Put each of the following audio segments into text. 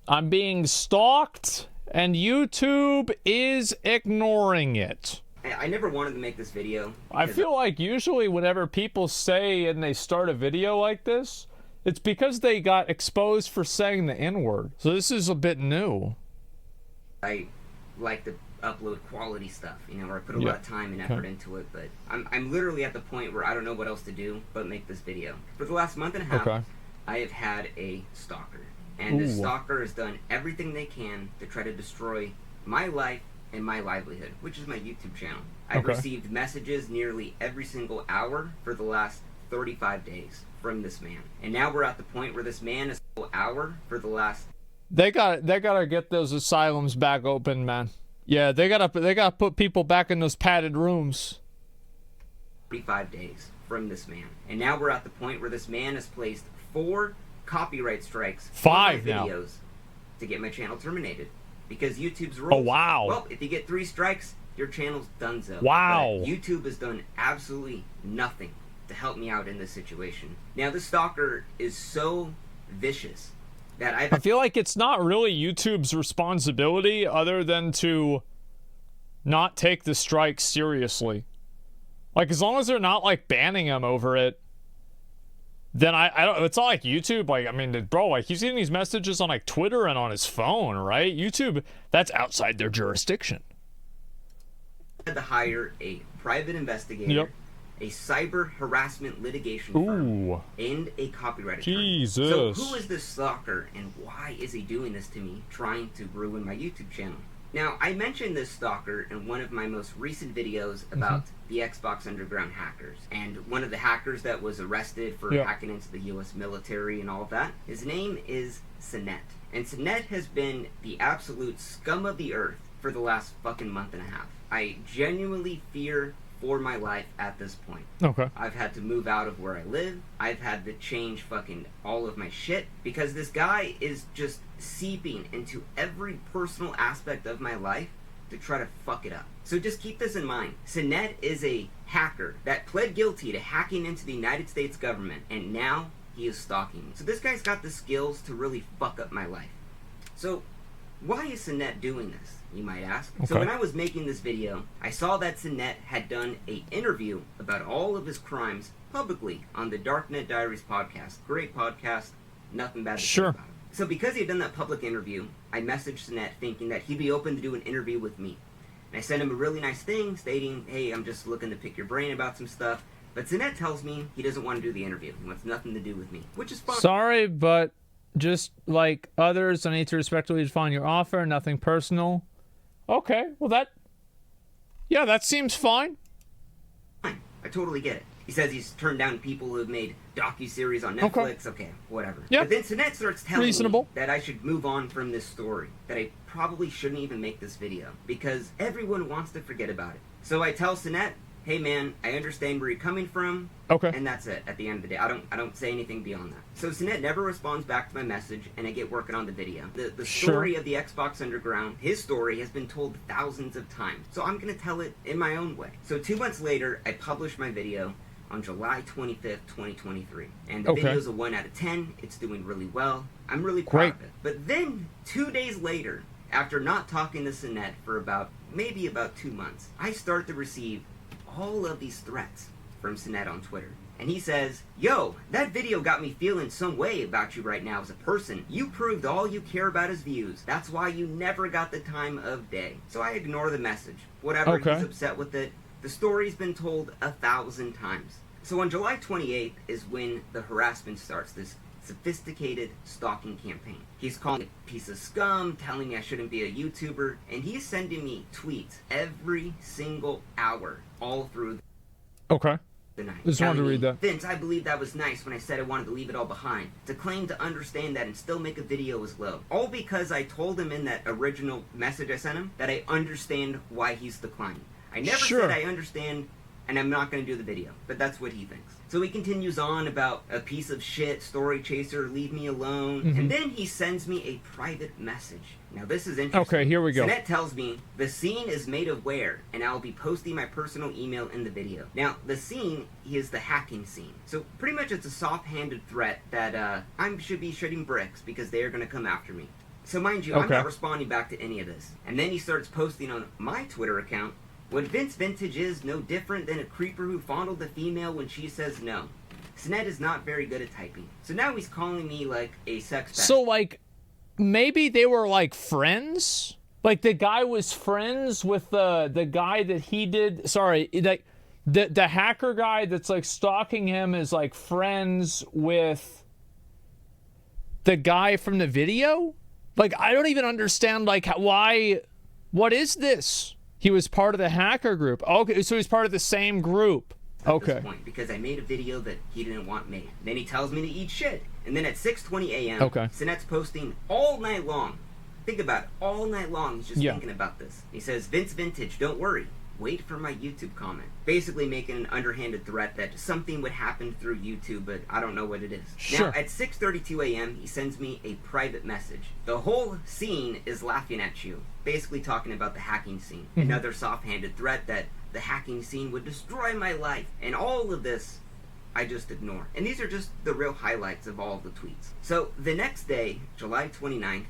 I'm being stalked, and YouTube is ignoring it. I never wanted to make this video. I feel like usually whenever people say and they start a video like this, it's because they got exposed for saying the N-word. So this is a bit new. I like to upload quality stuff, you know, where I put a lot of time and effort into it, but I'm literally at the point where I don't know what else to do but make this video. For the last month and a half, I have had a stalker. And this stalker has done everything they can to try to destroy my life and my livelihood, which is my YouTube channel. I've received messages nearly every single hour for the last 35 days from this man. And now we're at the point where this man is hour for the last... They gotta get those asylums back open, man. Yeah, they gotta put people back in those padded rooms. 35 days from this man. And now we're at the point where this man has placed 4 copyright strikes on my videos to get my channel terminated. Because YouTube's rules. Oh, wow. Well, if you get 3 strikes, your channel's donezo. Wow. But YouTube has done absolutely nothing to help me out in this situation. Now, this stalker is so vicious that I feel like it's not really YouTube's responsibility other than to not take the strikes seriously. Like, as long as they're not, like, banning him over it, then I don't, it's not like YouTube, like, I mean, bro, like, he's getting these messages on, like, Twitter and on his phone, right? YouTube, that's outside their jurisdiction. had to hire a private investigator, a cyber harassment litigation firm, and a copyright attorney. Jesus. So who is this stalker, and why is he doing this to me, trying to ruin my YouTube channel? Now, I mentioned this stalker in one of my most recent videos about the Xbox Underground hackers. And one of the hackers that was arrested for hacking into the U.S. military and all of that, his name is Sinet. And Sinet has been the absolute scum of the earth for the last fucking month and a half. I genuinely fear for my life at this point. I've had to move out of where I live. I've had to change fucking all of my shit because this guy is just seeping into every personal aspect of my life to try to fuck it up. So just keep this in mind. Sinet is a hacker that pled guilty to hacking into the United States government, and now he is stalking me. So this guy's got the skills to really fuck up my life. So why is Sinet doing this, you might ask? So when I was making this video, I saw that Sinet had done an interview about all of his crimes publicly on the Darknet Diaries podcast. Great podcast, nothing bad to say about it. So because he had done that public interview, I messaged Sinet thinking that he'd be open to do an interview with me. And I sent him a really nice thing stating, hey, I'm just looking to pick your brain about some stuff. But Sinet tells me he doesn't want to do the interview. He wants nothing to do with me, which is fine. Sorry, but just like others, I need to respectfully define your offer, nothing personal. Okay, well that seems fine. Fine, I totally get it. He says he's turned down people who have made docuseries on Netflix. Okay, whatever. But then Sinet starts telling me that I should move on from this story, that I probably shouldn't even make this video, because everyone wants to forget about it. So I tell Sinet, hey man, I understand where you're coming from, and that's it. At the end of the day, I don't say anything beyond that. So Sinet never responds back to my message, and I get working on the video. The story of the Xbox Underground, his story has been told thousands of times, so I'm gonna tell it in my own way. So 2 months later, I published my video on July 25th, 2023. And the video's a 1 out of 10. It's doing really well. I'm really proud of it. But then, 2 days later, after not talking to Sinet for maybe about 2 months, I start to receive all of these threats from Sinet on Twitter. And he says, yo, that video got me feeling some way about you right now as a person. You proved all you care about is views. That's why you never got the time of day. So I ignore the message. Whatever, he's upset with it. The story's been told 1,000 times. So on July 28th is when the harassment starts, this sophisticated stalking campaign. He's calling me a piece of scum, telling me I shouldn't be a YouTuber, and he's sending me tweets every single hour, all through the night. Just wanted to read that. Vince, I believe that was nice when I said I wanted to leave it all behind. To claim to understand that and still make a video is low. All because I told him in that original message I sent him that I understand why he's declining. I never said I understand and I'm not going to do the video, but that's what he thinks. So he continues on about a piece of shit, story chaser, leave me alone, and then he sends me a private message. Now this is interesting. Okay, here we go. Sinet tells me, the scene is made of where, and I'll be posting my personal email in the video. Now, the scene is the hacking scene. So pretty much it's a soft-handed threat that I should be shooting bricks because they are going to come after me. So mind you, I'm not responding back to any of this. And then he starts posting on my Twitter account, what Vince Vintage is no different than a creeper who fondled a female when she says no. Sinet is not very good at typing. So now he's calling me like a sex pest. So like, maybe they were like friends? Like the guy was friends with the guy that he did, sorry, like the hacker guy that's like stalking him is like friends with the guy from the video? Like, I don't even understand, like, why, what is this? He was part of the hacker group. Okay, so he's part of the same group. At this point, because I made a video that he didn't want made. Then he tells me to eat shit. And then at 6:20 a.m., Sinet's posting all night long. Think about it. All night long, he's just thinking about this. He says, Vince Vintage, don't worry. Wait for my YouTube comment. Basically making an underhanded threat that something would happen through YouTube, but I don't know what it is. Now, at 6:32 a.m., he sends me a private message. The whole scene is laughing at you. Basically talking about the hacking scene. Another soft-handed threat that the hacking scene would destroy my life. And all of this, I just ignore. And these are just the real highlights of all of the tweets. So, the next day, July 29th,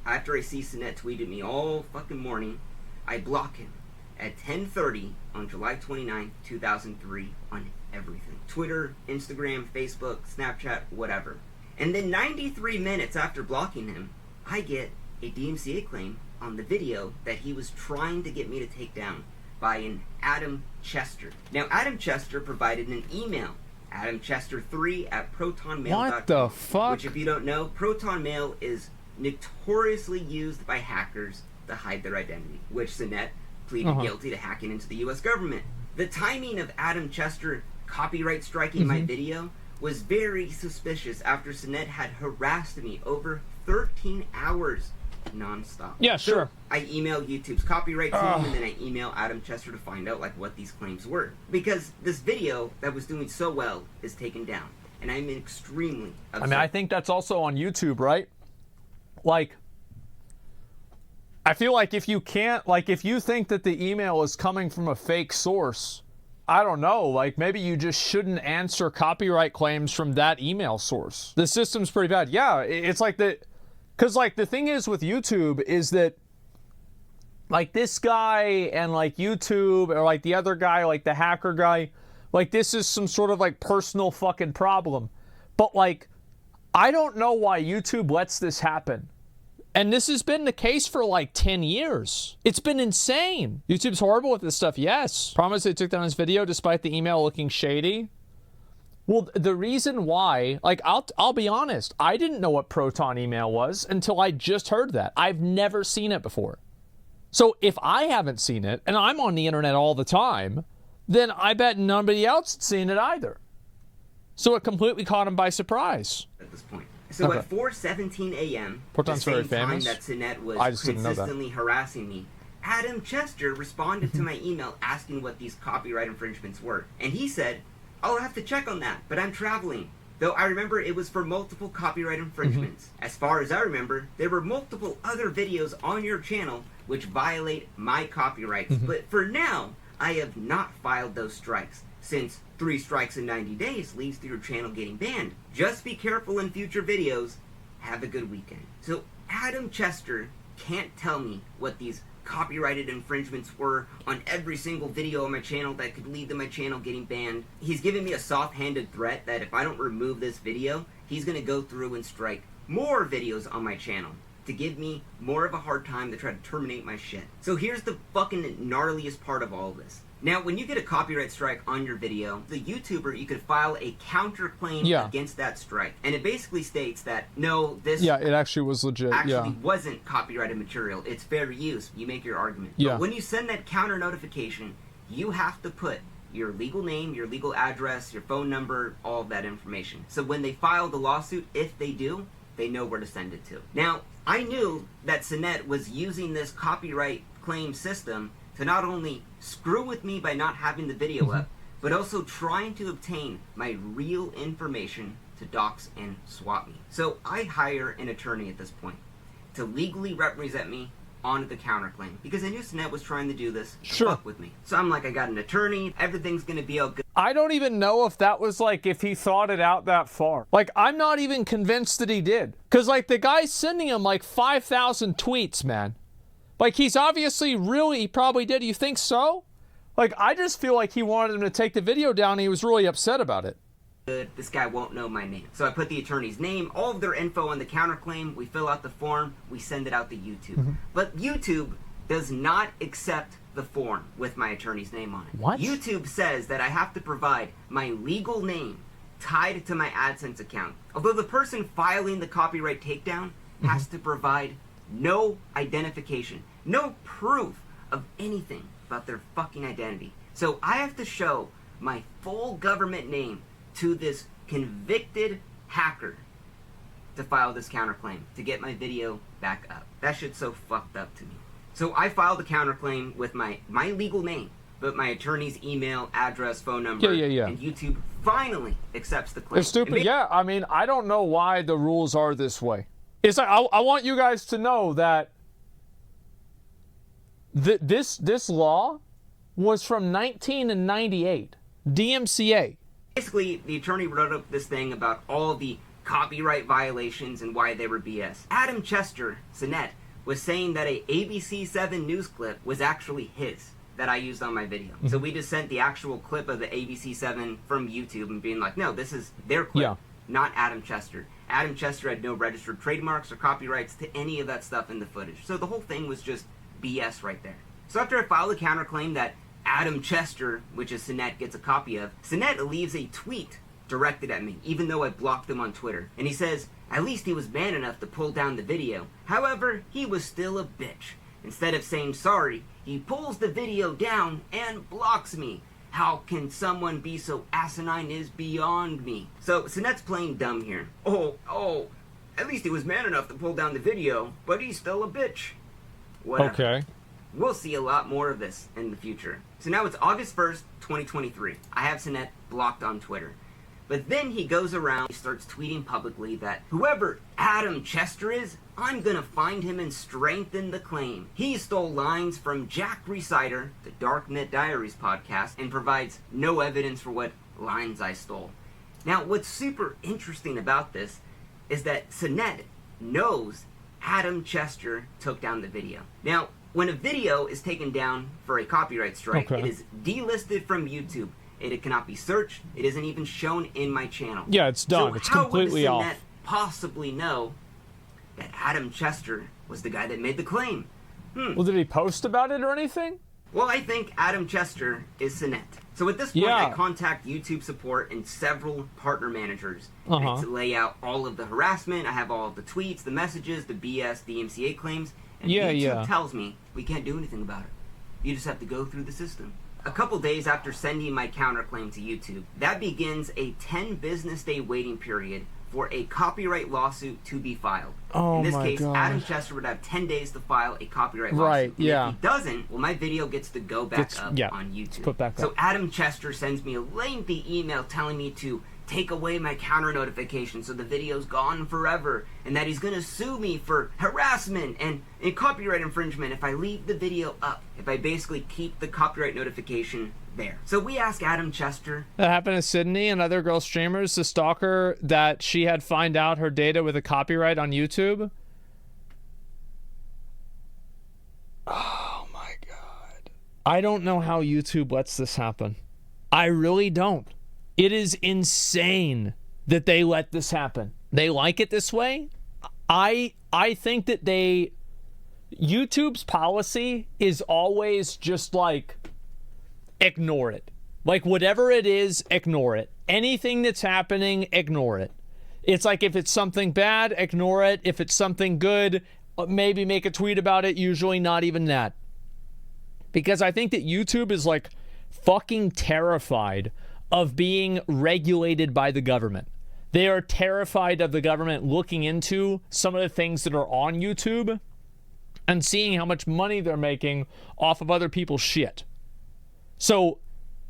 after I see Sinet tweet at me all fucking morning, I block him. At 10:30 on July 29, 2003 on everything. Twitter, Instagram, Facebook, Snapchat, whatever. And then 93 minutes after blocking him, I get a DMCA claim on the video that he was trying to get me to take down by an Adam Chester. Now, Adam Chester provided an email, adamchester3@protonmail.com. What the fuck? Which, if you don't know, Proton Mail is notoriously used by hackers to hide their identity, which Sinet pleaded guilty to hacking into the U.S. government. The timing of Adam Chester copyright striking my video was very suspicious after Sinet had harassed me over 13 hours non-stop. Yeah, sure. So I emailed YouTube's copyright team, and then I emailed Adam Chester to find out like what these claims were. Because this video that was doing so well is taken down, and I'm extremely upset. I mean, I think that's also on YouTube, right? Like, I feel like if you can't, like, if you think that the email is coming from a fake source, I don't know, like, maybe you just shouldn't answer copyright claims from that email source. The system's pretty bad. Yeah, it's like the, because, like, the thing is with YouTube is that, like, this guy and, like, YouTube, or, like, the other guy, like, the hacker guy, like, this is some sort of, like, personal fucking problem. But, like, I don't know why YouTube lets this happen. And this has been the case for like 10 years. It's been insane. YouTube's horrible with this stuff, yes. Promise they took down his video despite the email looking shady. Well, the reason why, like, I'll be honest, I didn't know what Proton email was until I just heard that. I've never seen it before. So if I haven't seen it, and I'm on the internet all the time, then I bet nobody else had seen it either. So it completely caught him by surprise. At this point. So at 4:17 a.m., Proton's the same very famous. time that Sinet was consistently harassing me, Adam Chester responded to my email asking what these copyright infringements were. And he said, I'll have to check on that, but I'm traveling. Though I remember it was for multiple copyright infringements. As far as I remember, there were multiple other videos on your channel which violate my copyrights. But for now, I have not filed those strikes, since 3 strikes in 90 days leads to your channel getting banned. Just be careful in future videos. Have a good weekend. So Adam Chester can't tell me what these copyrighted infringements were on every single video on my channel that could lead to my channel getting banned. He's giving me a soft-handed threat that if I don't remove this video, he's going to go through and strike more videos on my channel to give me more of a hard time to try to terminate my shit. So here's the fucking gnarliest part of all this. Now, when you get a copyright strike on your video, the YouTuber, you could file a counterclaim against that strike. And it basically states that, no, this it actually was legit. Actually wasn't copyrighted material. It's fair use. You make your argument. But when you send that counter notification, you have to put your legal name, your legal address, your phone number, all of that information. So when they file the lawsuit, if they do, they know where to send it to. Now, I knew that Sinet was using this copyright claim system to not only screw with me by not having the video up, but also trying to obtain my real information to dox and swap me. So I hire an attorney at this point to legally represent me on the counterclaim because I knew Sinet was trying to do this to fuck with me. So I'm like, I got an attorney, everything's gonna be all good. I don't even know if that was like, if he thought it out that far. Like, I'm not even convinced that he did. Because, like, the guy's sending him like 5,000 tweets, man. Like, he's obviously he probably did. You think so? Like, I just feel like he wanted him to take the video down and he was really upset about it. This guy won't know my name. So I put the attorney's name, all of their info on the counterclaim, we fill out the form, we send it out to YouTube. But YouTube does not accept the form with my attorney's name on it. What? YouTube says that I have to provide my legal name tied to my AdSense account. Although the person filing the copyright takedown has to provide no identification, no proof of anything about their fucking identity. So I have to show my full government name to this convicted hacker to file this counterclaim, to get my video back up. That shit's so fucked up to me. So I filed a counterclaim with my legal name, but my attorney's email, address, phone number, and YouTube finally accepts the claim. It's stupid. Yeah, I mean, I don't know why the rules are this way. It's like, I want you guys to know that this law was from 1998, DMCA. Basically, the attorney wrote up this thing about all the copyright violations and why they were BS. Adam Chester, Sinet, was saying that a ABC7 news clip was actually his, that I used on my video. So we just sent the actual clip of the ABC7 from YouTube and being like, no, this is their clip, not Adam Chester. Adam Chester had no registered trademarks or copyrights to any of that stuff in the footage. So the whole thing was just BS right there. So after I filed a counterclaim that Adam Chester, which is Sinet, gets a copy of, Sinet leaves a tweet directed at me, even though I blocked him on Twitter. And he says, at least he was man enough to pull down the video. However, he was still a bitch. Instead of saying sorry, he pulls the video down and blocks me. How can someone be so asinine is beyond me. So Sinet's playing dumb here. Oh, at least he was man enough to pull down the video, but he's still a bitch. Whatever. Okay. We'll see a lot more of this in the future. So now it's August 1st, 2023. I have Sinet blocked on Twitter. But then he goes around, he starts tweeting publicly that whoever Adam Chester is, I'm gonna find him and strengthen the claim. He stole lines from Jack Reciter, the Darknet Diaries podcast, and provides no evidence for what lines I stole. Now, what's super interesting about this is that Sinet knows Adam Chester took down the video. Now, when a video is taken down for a copyright strike, it is delisted from YouTube. It cannot be searched. It isn't even shown in my channel. Yeah, it's done. So it's completely how would off. Sinet possibly know that Adam Chester was the guy that made the claim? Well, did he post about it or anything? Well, I think Adam Chester is Sinet. So at this point, I contact YouTube support and several partner managers to lay out all of the harassment. I have all of the tweets, the messages, the BS, the MCA claims. And YouTube tells me we can't do anything about it. You just have to go through the system. A couple days after sending my counterclaim to YouTube, that begins a 10 business day waiting period for a copyright lawsuit to be filed. In this case, Adam Chester would have 10 days to file a copyright lawsuit. And if he doesn't, well, my video gets to go back up on YouTube. Put back up. So Adam Chester sends me a lengthy email telling me to take away my counter notification so the video's gone forever, and that he's gonna sue me for harassment and copyright infringement if I leave the video up, if I basically keep the copyright notification there. So we ask Adam Chester. That happened to Sydney and other girl streamers, the stalker that she had find out her data with a copyright on YouTube. Oh my god. I don't know how YouTube lets this happen. I really don't. It is insane that they let this happen. They like it this way. I think that YouTube's policy is always just like, ignore it. Like, whatever it is, ignore it. Anything that's happening, ignore it. It's like, if it's something bad, ignore it. If it's something good, maybe make a tweet about it. Usually not even that. Because I think that YouTube is like fucking terrified of being regulated by the government. They are terrified of the government looking into some of the things that are on YouTube and seeing how much money they're making off of other people's shit. So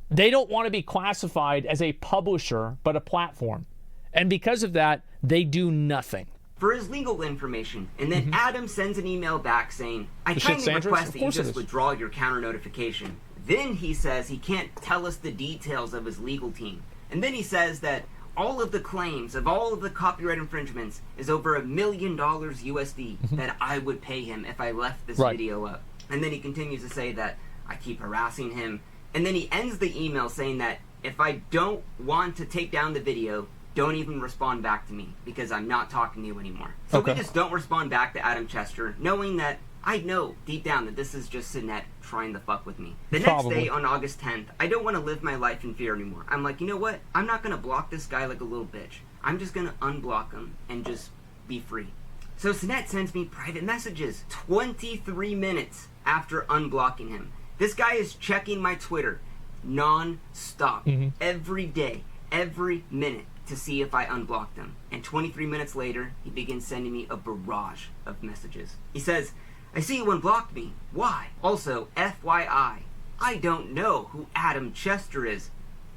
they don't want to be classified as a publisher, but a platform. And because of that, they do nothing. for his legal information. And then Adam sends an email back saying, I kindly request that you just withdraw your counter notification. Then he says he can't tell us the details of his legal team. And then he says that all of the claims of all of the copyright infringements is over $1 million USD that I would pay him if I left this video up. And then he continues to say that I keep harassing him. And then he ends the email saying that if I don't want to take down the video, don't even respond back to me because I'm not talking to you anymore. So we just don't respond back to Adam Chester, knowing that I know deep down that this is just Sinet trying to fuck with me. The next day, on August 10th, I don't want to live my life in fear anymore. I'm like, you know what? I'm not going to block this guy like a little bitch. I'm just going to unblock him and just be free. So Sinet sends me private messages 23 minutes after unblocking him. This guy is checking my Twitter non-stop, every day, every minute, to see if I unblocked him. And 23 minutes later, he begins sending me a barrage of messages. He says, I see you unblocked me. Why? Also, FYI, I don't know who Adam Chester is.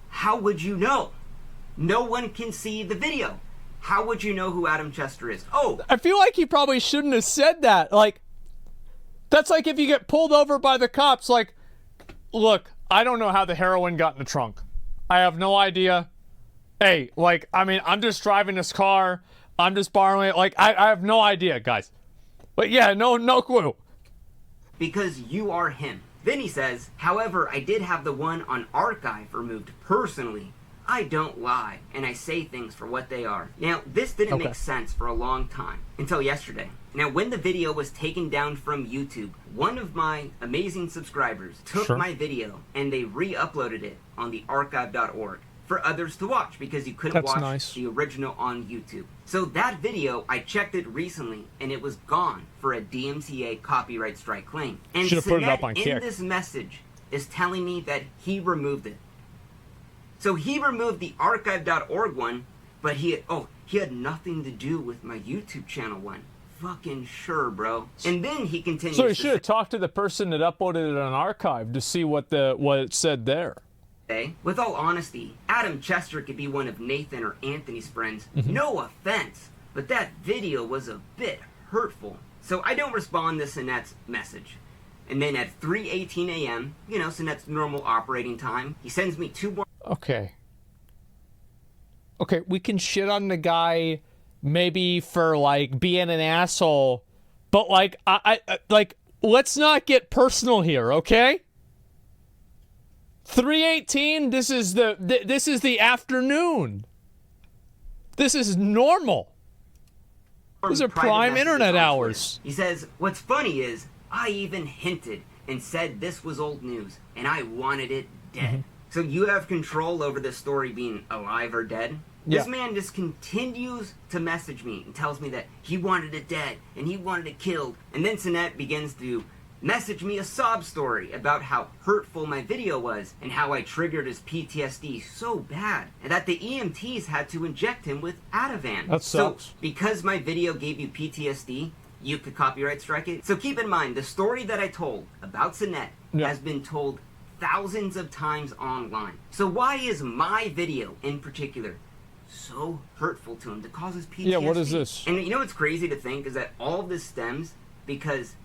How would you know? No one can see the video. How would you know who Adam Chester is? Oh! I feel like he probably shouldn't have said that. Like, that's like if you get pulled over by the cops, like, look, I don't know how the heroin got in the trunk. I have no idea. Hey, like, I mean, I'm just driving this car. I'm just borrowing it. Like, I have no idea, guys. But yeah, no clue. Because you are him. Then he says, however, I did have the one on archive removed personally. I don't lie, and I say things for what they are. Now, this didn't make sense for a long time, until yesterday. Now, when the video was taken down from YouTube, one of my amazing subscribers took my video, and they re-uploaded it on the archive.org for others to watch, because you couldn't watch the original on YouTube. So that video, I checked it recently, and it was gone for a DMCA copyright strike claim. And Sinet, in this message, is telling me that he removed it. So he removed the archive.org one, but he had nothing to do with my YouTube channel one. Fucking sure, bro. And then he continues. So he should have talked to the person that uploaded it on archive to see what it said there. With all honesty, Adam Chester could be one of Nathan or Anthony's friends. No offense, but that video was a bit hurtful. So I don't respond to Sinet's message. And then at 3:18 a.m., you know, Sinet's normal operating time, he sends me 2 more. Okay, we can shit on the guy maybe for, like, being an asshole, but, like, I let's not get personal here, okay? 3:18, this is the afternoon. This is normal. These are prime internet hours. He says, what's funny is, I even hinted and said this was old news, and I wanted it dead. So you have control over this story being alive or dead? This man just continues to message me and tells me that he wanted it dead, and he wanted it killed. And then Sinet begins to message me a sob story about how hurtful my video was and how I triggered his PTSD so bad and that the EMTs had to inject him with Ativan. That sucks. So because my video gave you PTSD, you could copyright strike it. So keep in mind, the story that I told about Sinet has been told thousands of times online. So why is my video in particular so hurtful to him to cause his PTSD? Yeah, what is this? And you know what's crazy to think is that all of this stems because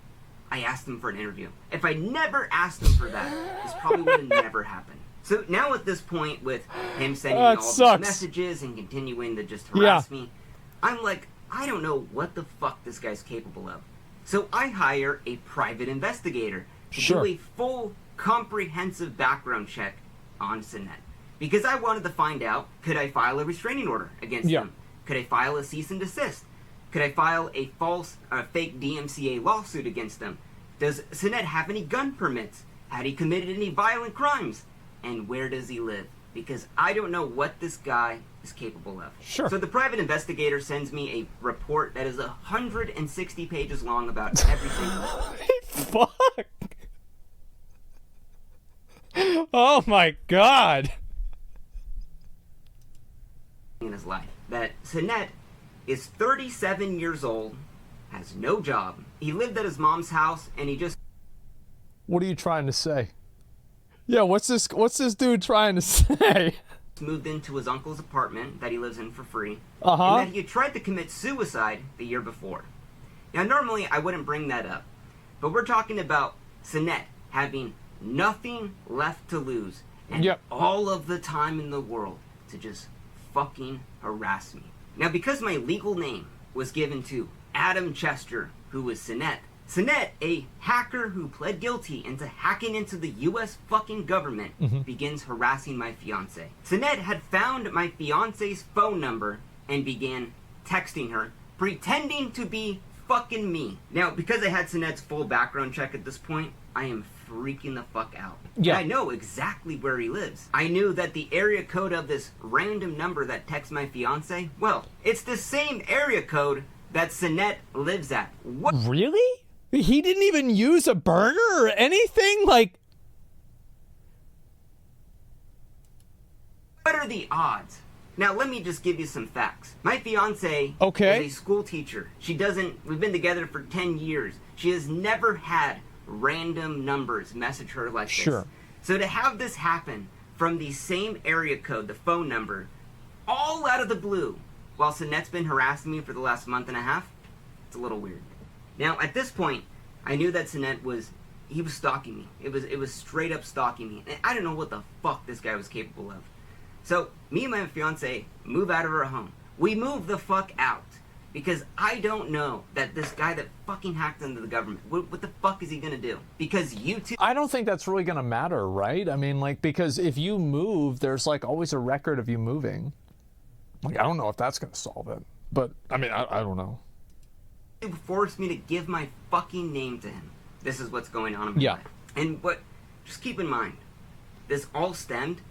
I asked him for an interview. If I never asked him for that, this probably would have never happened. So now at this point, with him sending me all these messages and continuing to just harass me, I'm like, I don't know what the fuck this guy's capable of. So I hire a private investigator to do a full, comprehensive background check on Sinet. Because I wanted to find out, could I file a restraining order against him? Could I file a cease and desist? Could I file a fake DMCA lawsuit against him? Does Sinet have any gun permits? Had he committed any violent crimes? And where does he live? Because I don't know what this guy is capable of. So the private investigator sends me a report that is 160 pages long about everything. Fuck! Oh my god! In his life. That Sinet is 37 years old, has no job. He lived at his mom's house, and he just... What are you trying to say? Yeah, what's this dude trying to say? moved into his uncle's apartment that he lives in for free, and that he had tried to commit suicide the year before. Now, normally I wouldn't bring that up, but we're talking about Sinette having nothing left to lose and all of the time in the world to just fucking harass me. Now, because my legal name was given to Adam Chester, who was Sinette, a hacker who pled guilty into hacking into the US fucking government, begins harassing my fiance. Sinette had found my fiance's phone number and began texting her, pretending to be fucking me. Now, because I had Sinette's full background check at this point, I am freaking the fuck out. Yeah. And I know exactly where he lives. I knew that the area code of this random number that texts my fiance, well, it's the same area code that Sinette lives at. What? Really? He didn't even use a burner or anything? Like, what are the odds? Now, let me just give you some facts. My fiance is a school teacher. We've been together for 10 years. She has never had random numbers message her like this. So to have this happen from the same area code, the phone number, all out of the blue, while Sinette's been harassing me for the last month and a half, it's a little weird. Now, at this point, I knew that Sinette was stalking me. It was straight up stalking me. And I don't know what the fuck this guy was capable of. So, me and my fiance move out of our home. We move the fuck out. Because I don't know that this guy that fucking hacked into the government, what the fuck is he gonna do? Because YouTube... I don't think that's really gonna matter, right? I mean, like, because if you move, there's, like, always a record of you moving. Like, I don't know if that's gonna solve it. But, I mean, I don't know. Forced me to give my fucking name to him. This is what's going on in my life. And just keep in mind, this all stemmed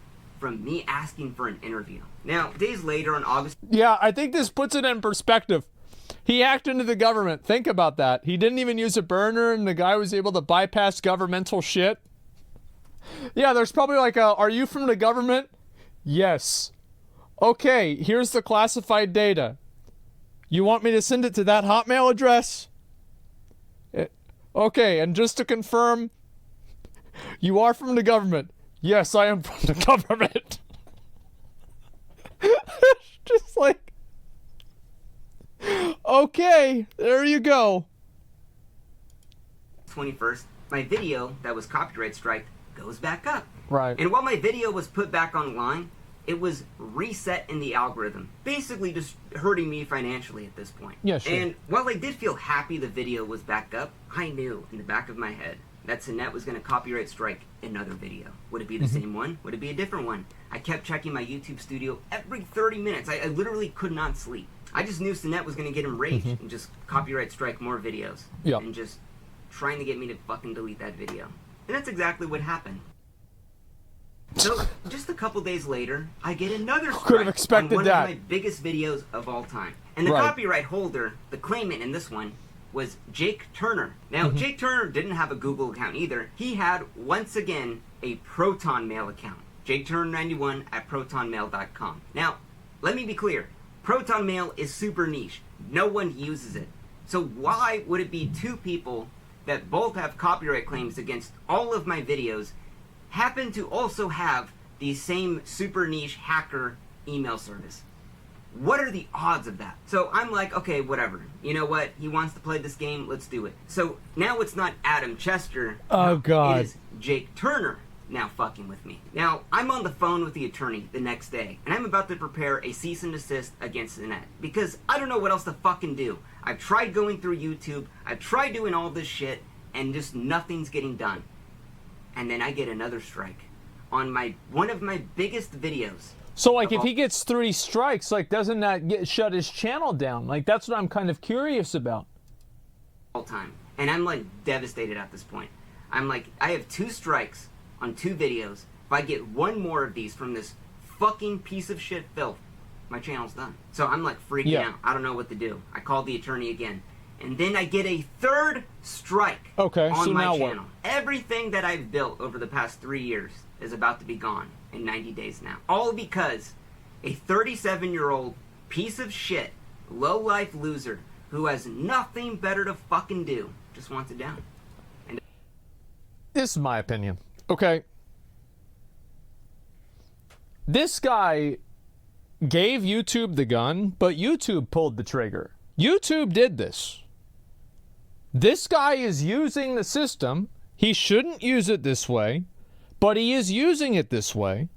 from me asking for an interview. Now, days later on August... Yeah, I think this puts it in perspective. He hacked into the government. Think about that. He didn't even use a burner, and the guy was able to bypass governmental shit. Yeah, there's probably like are you from the government? Yes. Okay, here's the classified data. You want me to send it to that Hotmail address? Okay, and just to confirm, you are from the government. Yes, I am from the government. Just like, okay, there you go. 21st, my video that was copyright strike goes back up. Right. And while my video was put back online, it was reset in the algorithm, basically just hurting me financially at this point. Yeah, sure. And while I did feel happy the video was back up, I knew in the back of my head that Sinette was going to copyright strike another video. Would it be the same one? Would it be a different one? I kept checking my YouTube studio every 30 minutes. I literally could not sleep. I just knew Sinette was going to get enraged and just copyright strike more videos. And just trying to get me to fucking delete that video. And that's exactly what happened. So, just a couple days later, I get another strike Could have expected on one that. of my biggest videos of all time. And the copyright holder, the claimant in this one, was Jake Turner. Now, Jake Turner didn't have a Google account either. He had, once again, a Proton Mail account. JakeTurner91 at ProtonMail.com. Now, let me be clear. Proton Mail is super niche. No one uses it. So why would it be two people that both have copyright claims against all of my videos happen to also have the same super niche hacker email service? What are the odds of that? So I'm like, okay, whatever. You know what? He wants to play this game. Let's do it. So now it's not Adam Chester. Oh, God. It is Jake Turner now fucking with me. Now, I'm on the phone with the attorney the next day, and I'm about to prepare a cease and desist against Sinette, because I don't know what else to fucking do. I've tried going through YouTube. I've tried doing all this shit, and just nothing's getting done. And then I get another strike on one of my biggest videos. So, like, if he gets 3 strikes, like, doesn't that shut his channel down? Like, that's what I'm kind of curious about. All time. And I'm, like, devastated at this point. I'm like, I have 2 strikes on 2 videos. If I get one more of these from this fucking piece of shit filth, my channel's done. So I'm, like, freaking out. I don't know what to do. I called the attorney again. And then I get a 3rd strike on my channel. Everything that I've built over the past 3 years is about to be gone in 90 days now. All because a 37-year-old piece of shit, low-life loser who has nothing better to fucking do just wants it down. And this is my opinion. Okay. This guy gave YouTube the gun, but YouTube pulled the trigger. YouTube did this. This guy is using the system. He shouldn't use it this way, but he is using it this way.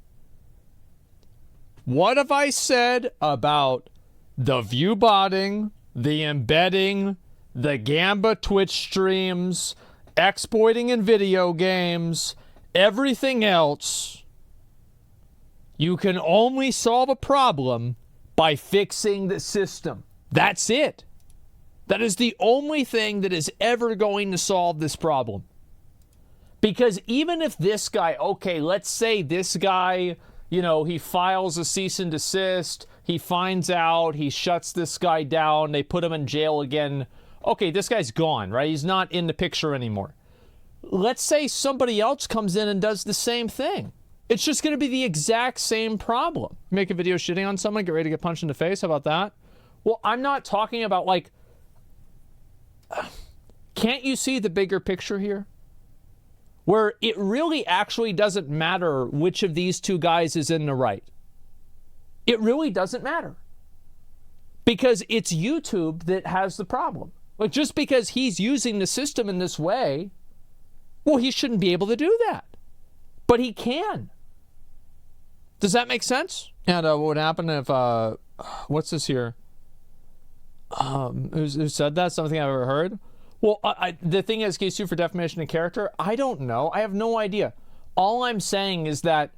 What have I said about the view botting, the embedding, the Gamba Twitch streams, exploiting in video games, everything else? You can only solve a problem by fixing the system. That's it. That is the only thing that is ever going to solve this problem. Because even if this guy, okay, let's say this guy, you know, he files a cease and desist, he finds out, he shuts this guy down, they put him in jail again. Okay, this guy's gone, right? He's not in the picture anymore. Let's say somebody else comes in and does the same thing. It's just going to be the exact same problem. Make a video shitting on someone, get ready to get punched in the face. How about that? Well, I'm not talking about, like, can't you see the bigger picture here? Where it really actually doesn't matter which of these two guys is in the right. It really doesn't matter. Because it's YouTube that has the problem. Like, just because he's using the system in this way, well, he shouldn't be able to do that. But he can. Does that make sense? And what would happen if, what's this here? Who said that? Something I've ever heard? Well, the thing is, case 2 for defamation of character, I don't know. I have no idea. All I'm saying is that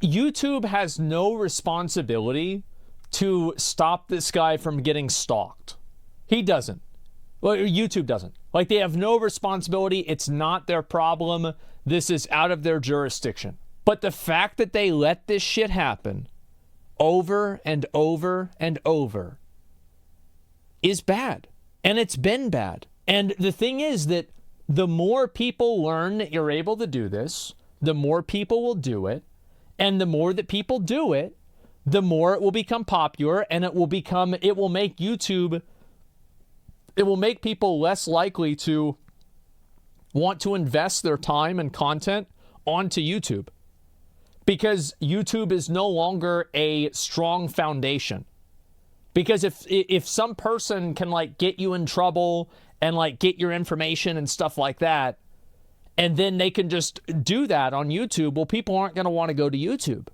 YouTube has no responsibility to stop this guy from getting stalked. He doesn't. Well, YouTube doesn't. Like, they have no responsibility. It's not their problem. This is out of their jurisdiction. But the fact that they let this shit happen over and over and over is bad. And it's been bad. And the thing is that the more people learn that you're able to do this, the more people will do it. And the more that people do it, the more it will become popular, and it will make YouTube, it will make people less likely to want to invest their time and content onto YouTube. Because YouTube is no longer a strong foundation. Because if some person can, like, get you in trouble and, like, get your information and stuff like that, and then they can just do that on YouTube, well, people aren't going to want to go to YouTube.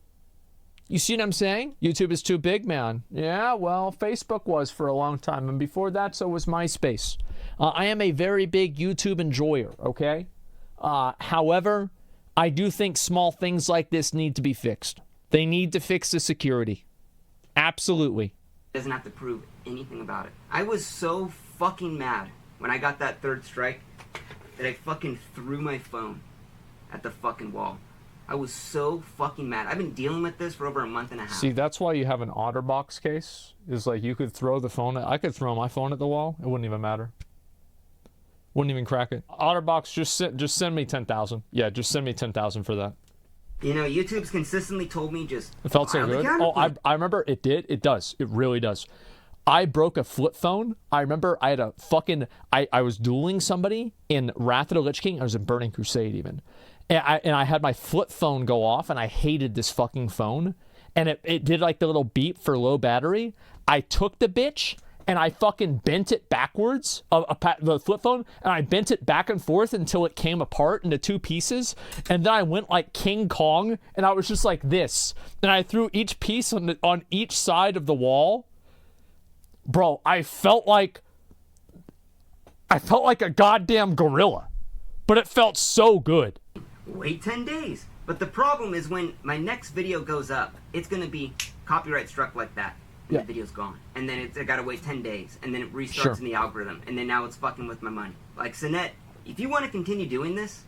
You see what I'm saying? YouTube is too big, man. Yeah, well, Facebook was for a long time, and before that, so was MySpace. I am a very big YouTube enjoyer, okay? However, I do think small things like this need to be fixed. They need to fix the security. Absolutely. Doesn't have to prove anything about it. I was so fucking mad when I got that third strike that I fucking threw my phone at the fucking wall. I was so fucking mad. I've been dealing with this for over a month and a half. See, that's why you have an OtterBox case. Is like you could throw the phone I could throw my phone at the wall. It wouldn't even matter. Wouldn't even crack it. OtterBox, just send me 10,000. Yeah, just send me 10,000 for that. You know, YouTube's consistently told me just... It felt so good. Oh, I remember it did. It does. It really does. I broke a flip phone. I remember I had a fucking... I was dueling somebody in Wrath of the Lich King. I was in Burning Crusade even. And I had my flip phone go off, and I hated this fucking phone. And it did like the little beep for low battery. I took the bitch, and I fucking bent it backwards, the flip phone, and I bent it back and forth until it came apart into two pieces. And then I went like King Kong, and I was just like this. And I threw each piece on each side of the wall. Bro, I felt like a goddamn gorilla. But it felt so good. Wait 10 days. But the problem is when my next video goes up, it's going to be copyright struck like that. And the video's gone. And then I got to wait 10 days. And then it restarts in the algorithm. And then now it's fucking with my money. Like, Sinet, if you want to continue doing this,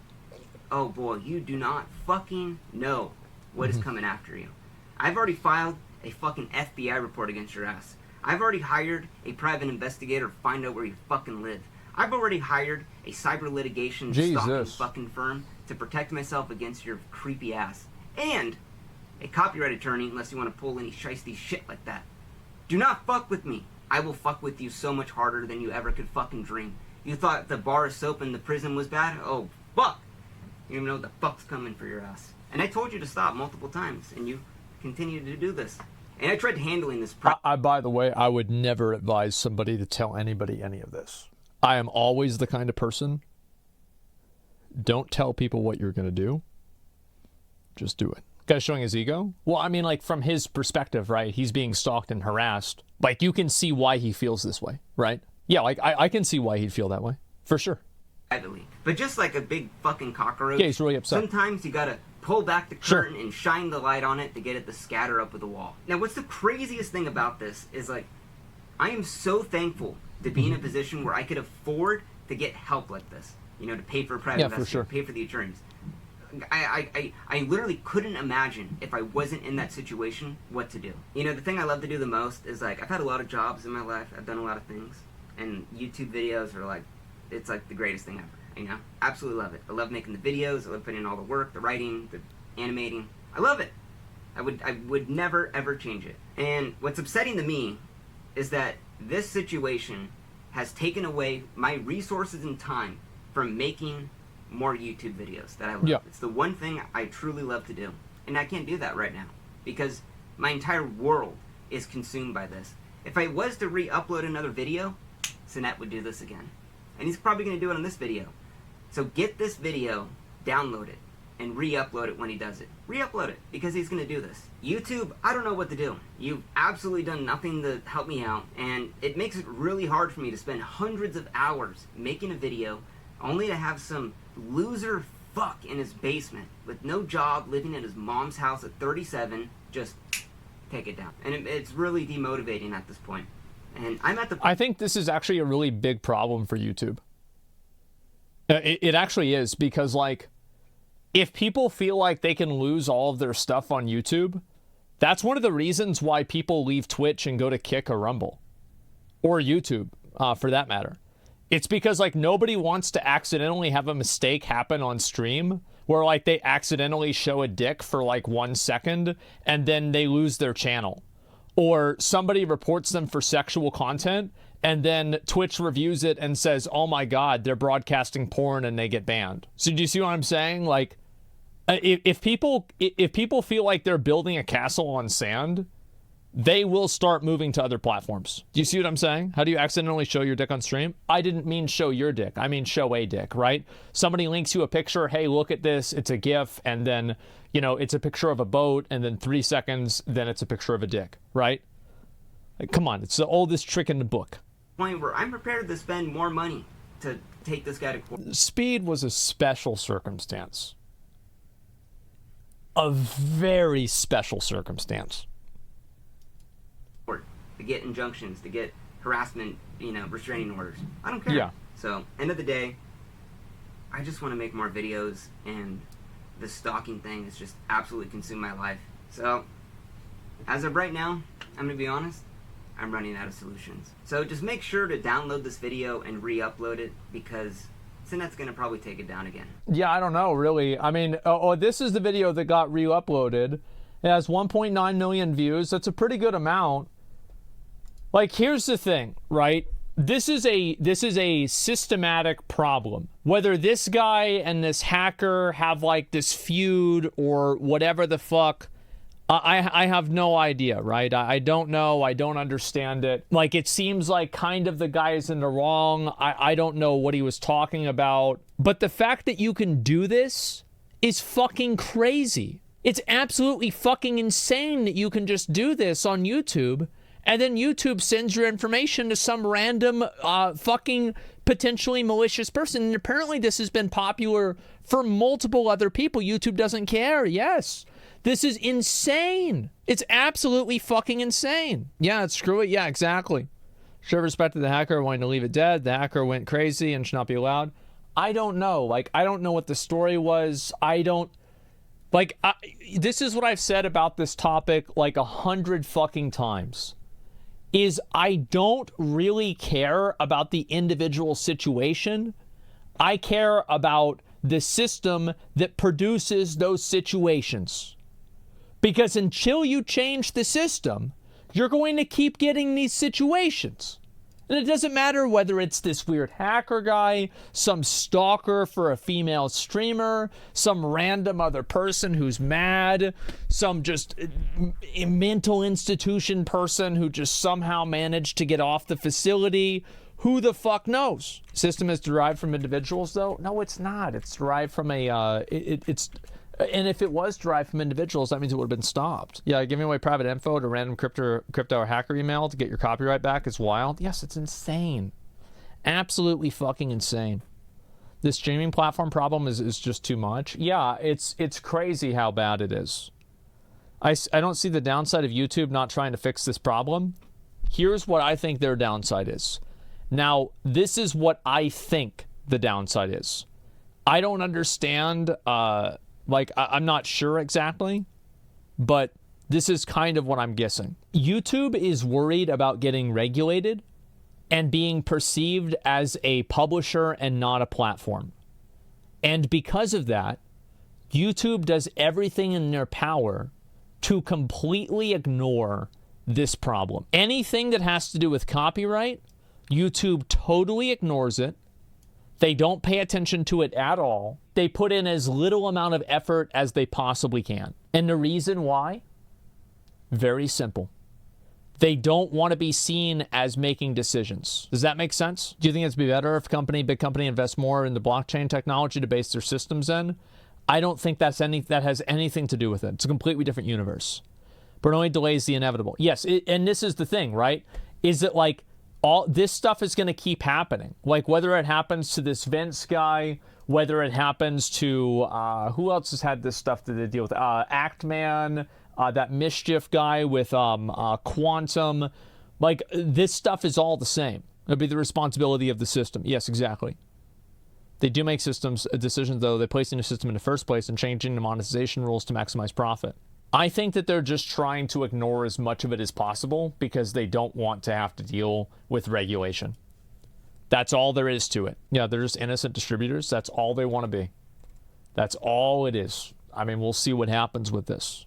oh boy, you do not fucking know what is coming after you. I've already filed a fucking FBI report against your ass. I've already hired a private investigator to find out where you fucking live. I've already hired a cyber litigation stalking fucking firm to protect myself against your creepy ass. And a copyright attorney, unless you want to pull any shiesty shit like that. Do not fuck with me. I will fuck with you so much harder than you ever could fucking dream. You thought the bar of soap in the prison was bad? Oh, fuck. You don't even know what the fuck's coming for your ass. And I told you to stop multiple times, and you continued to do this. And I tried handling this. By the way, I would never advise somebody to tell anybody any of this. I am always the kind of person, don't tell people what you're going to do. Just do it. Guy's showing his ego? Well, I mean, like, from his perspective, right? He's being stalked and harassed. Like, you can see why he feels this way, right? Yeah, like, I can see why he'd feel that way. For sure. Privately. But just like a big fucking cockroach. Yeah, he's really upset. Sometimes you gotta pull back the curtain and shine the light on it to get it to scatter up with the wall. Now, what's the craziest thing about this is, like, I am so thankful to be in a position where I could afford to get help like this. You know, to pay for a private investigator, pay for the attorneys. I literally couldn't imagine if I wasn't in that situation what to do. You know, the thing I love to do the most is, like, I've had a lot of jobs in my life. I've done a lot of things. And YouTube videos are like, it's like the greatest thing ever, you know? Absolutely love it. I love making the videos. I love putting in all the work, the writing, the animating. I love it. I would never, ever change it. And what's upsetting to me is that this situation has taken away my resources and time from making more YouTube videos that I love. It's the one thing I truly love to do. And I can't do that right now because my entire world is consumed by this. If I was to re-upload another video, Sinet would do this again. And he's probably going to do it on this video. So get this video, download it, and re-upload it when he does it. Re-upload it, because he's going to do this. YouTube, I don't know what to do. You've absolutely done nothing to help me out, and it makes it really hard for me to spend hundreds of hours making a video only to have some loser fuck in his basement with no job, living in his mom's house at 37, just take it down. And it's really demotivating at this point. And I'm at the... I think this is actually a really big problem for YouTube. It actually is, because, like, if people feel like they can lose all of their stuff on YouTube, that's one of the reasons why people leave Twitch and go to Kick or Rumble. Or YouTube, for that matter. It's because, like, nobody wants to accidentally have a mistake happen on stream where, like, they accidentally show a dick for, like, 1 second and then they lose their channel. Or somebody reports them for sexual content and then Twitch reviews it and says, oh my God, they're broadcasting porn, and they get banned. So do you see what I'm saying? Like, if people feel like they're building a castle on sand, they will start moving to other platforms. Do you see what I'm saying? How do you accidentally show your dick on stream? I didn't mean show your dick. I mean show a dick, right? Somebody links you a picture. Hey, look at this. It's a GIF. And then, you know, it's a picture of a boat. And then 3 seconds, then it's a picture of a dick, right? Like, come on. It's the oldest trick in the book. Point where I'm prepared to spend more money to take this guy to court. Speed was a special circumstance. A very special circumstance. To get injunctions, to get harassment, you know, restraining orders. I don't care. Yeah. So, end of the day, I just want to make more videos, and the stalking thing has just absolutely consumed my life. So, as of right now, I'm going to be honest, I'm running out of solutions. So just make sure to download this video and re-upload it, because Sinet's going to probably take it down again. Yeah, I don't know, really. I mean, this is the video that got re-uploaded. It has 1.9 million views. That's a pretty good amount. Like, here's the thing, right? This is a systematic problem. Whether this guy and this hacker have, like, this feud or whatever the fuck, I have no idea, right? I don't know. I don't understand it. Like, it seems like kind of the guy is in the wrong. I don't know what he was talking about. But the fact that you can do this is fucking crazy. It's absolutely fucking insane that you can just do this on YouTube, and then YouTube sends your information to some random fucking potentially malicious person. And apparently this has been popular for multiple other people. YouTube doesn't care. Yes. This is insane. It's absolutely fucking insane. Yeah, screw it. Yeah, exactly. Should have respected the hacker wanting to leave it dead. The hacker went crazy and should not be allowed. I don't know. Like, I don't know what the story was. This is what I've said about this topic like 100 fucking times. Is I don't really care about the individual situation. I care about the system that produces those situations. Because until you change the system, you're going to keep getting these situations. And it doesn't matter whether it's this weird hacker guy, some stalker for a female streamer, some random other person who's mad, some just mental institution person who just somehow managed to get off the facility. Who the fuck knows? System is derived from individuals, though? No, it's not. It's derived from a, and if it was derived from individuals, that means it would have been stopped. Yeah, giving away private info to random crypto or hacker email to get your copyright back is wild. Yes, it's insane. Absolutely fucking insane. This streaming platform problem is just too much. Yeah, it's crazy how bad it is. I don't see the downside of YouTube not trying to fix this problem. Here's what I think their downside is. Now, this is what I think the downside is. I don't understand... I'm not sure exactly, but this is kind of what I'm guessing. YouTube is worried about getting regulated and being perceived as a publisher and not a platform. And because of that, YouTube does everything in their power to completely ignore this problem. Anything that has to do with copyright, YouTube totally ignores it. They don't pay attention to it at all. They put in as little amount of effort as they possibly can. And the reason why? Very simple. They don't want to be seen as making decisions. Does that make sense? Do you think it'd be better if big company invests more in the blockchain technology to base their systems in? I don't think that has anything to do with it. It's a completely different universe. But it only delays the inevitable. Yes, and this is the thing, right? Is that like, all this stuff is going to keep happening. Like whether it happens to this Vince guy, whether it happens to who else has had this stuff that they deal with? Actman, that Mischief guy with Quantum. Like this stuff is all the same. It'll be the responsibility of the system. Yes, exactly. They do make decisions though. They place in the system in the first place and changing the monetization rules to maximize profit. I think that they're just trying to ignore as much of it as possible because they don't want to have to deal with regulation. That's all there is to it. Yeah, they're just innocent distributors. That's all they want to be. That's all it is. I mean, we'll see what happens with this.